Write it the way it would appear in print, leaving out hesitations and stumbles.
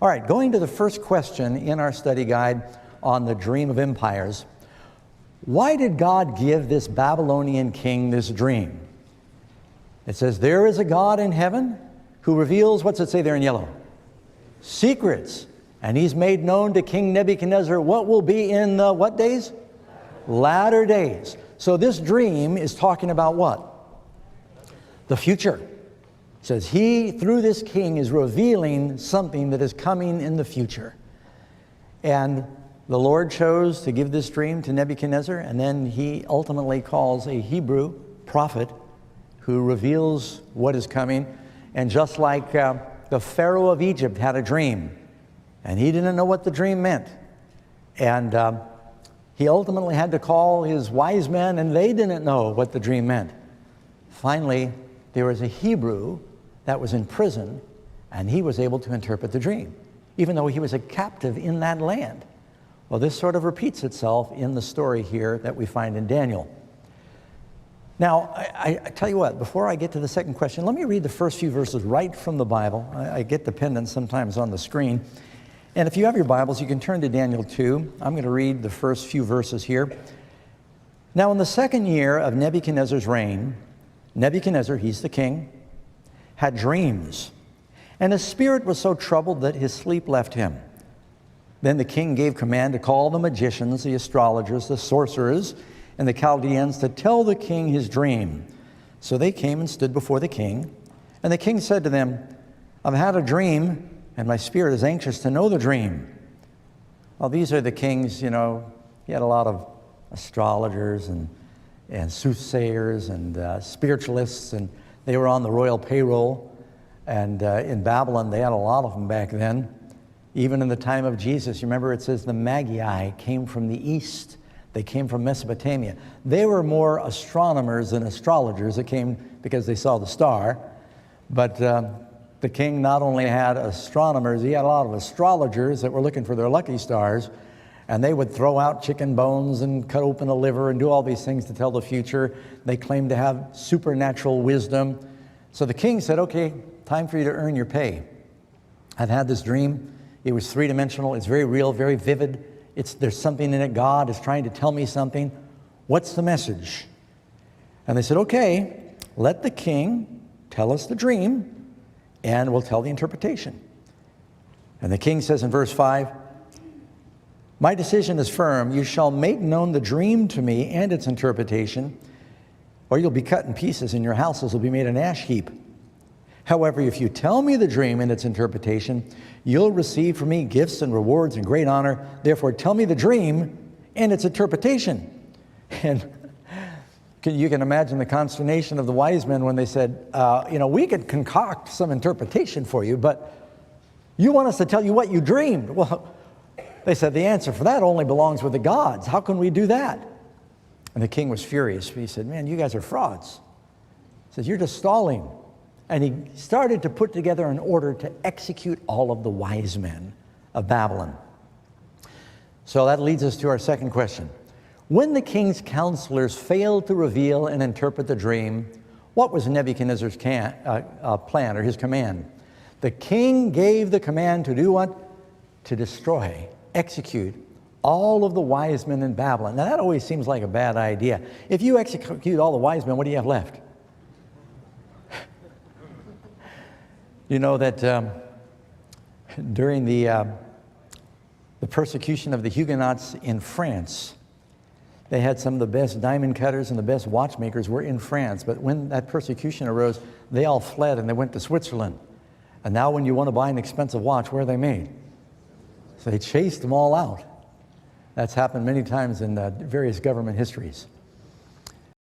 All right, going to the first question in our study guide on the dream of empires. Why did God give this Babylonian king this dream? It says, there is a God in heaven who reveals, what's it say there in yellow? Secrets. And he's made known to King Nebuchadnezzar what will be in the what days? Latter days. So this dream is talking about what? The future. It says he, through this king, is revealing something that is coming in the future. And the Lord chose to give this dream to Nebuchadnezzar, and then he ultimately calls a Hebrew prophet who reveals what is coming. And just like the Pharaoh of Egypt had a dream, and he didn't know what the dream meant. And he ultimately had to call his wise men, and they didn't know what the dream meant. Finally, there was a Hebrew that was in prison, and he was able to interpret the dream, even though he was a captive in that land. Well, this sort of repeats itself in the story here that we find in Daniel. Now, I tell you what, before I get to the second question, let me read the first few verses right from the Bible. I get dependent sometimes on the screen. And if you have your Bibles, you can turn to Daniel 2. I'm going to read the first few verses here. Now, in the second year of Nebuchadnezzar's reign, Nebuchadnezzar, he's the king, had dreams, and his spirit was so troubled that his sleep left him. Then the king gave command to call the magicians, the astrologers, the sorcerers, and the Chaldeans to tell the king his dream. So they came and stood before the king, and the king said to them, I've had a dream, and my spirit is anxious to know the dream. Well, these are the kings, you know, he had a lot of astrologers and soothsayers and spiritualists, and they were on the royal payroll. And in Babylon, they had a lot of them back then. Even in the time of Jesus, you remember it says the Magi came from the east. They came from Mesopotamia. They were more astronomers than astrologers. That came because they saw the star. But the king not only had astronomers, he had a lot of astrologers that were looking for their lucky stars. And they would throw out chicken bones and cut open a liver and do all these things to tell the future. They claimed to have supernatural wisdom. So the king said, okay, time for you to earn your pay. I've had this dream. It was three-dimensional. It's very real, very vivid. There's something in it. God is trying to tell me something. What's the message? And they said, okay, let the king tell us the dream, and we'll tell the interpretation. And the king says in verse 5, my decision is firm. You shall make known the dream to me and its interpretation, or you'll be cut in pieces, and your houses will be made an ash heap. However, if you tell me the dream and its interpretation, you'll receive from me gifts and rewards and great honor. Therefore, tell me the dream and its interpretation. And you can imagine the consternation of the wise men when they said, we could concoct some interpretation for you, but you want us to tell you what you dreamed. Well, they said, the answer for that only belongs with the gods. How can we do that? And the king was furious. He said, man, you guys are frauds. He says, you're just stalling. And he started to put together an order to execute all of the wise men of Babylon. So that leads us to our second question. When the king's counselors failed to reveal and interpret the dream, what was Nebuchadnezzar's plan or his command? The king gave the command to do what? To destroy, execute all of the wise men in Babylon. Now that always seems like a bad idea. If you execute all the wise men, what do you have left? You know that during the persecution of the Huguenots in France, they had some of the best diamond cutters and the best watchmakers were in France. But when that persecution arose, they all fled and they went to Switzerland. And now when you want to buy an expensive watch, where are they made? So they chased them all out. That's happened many times in various government histories.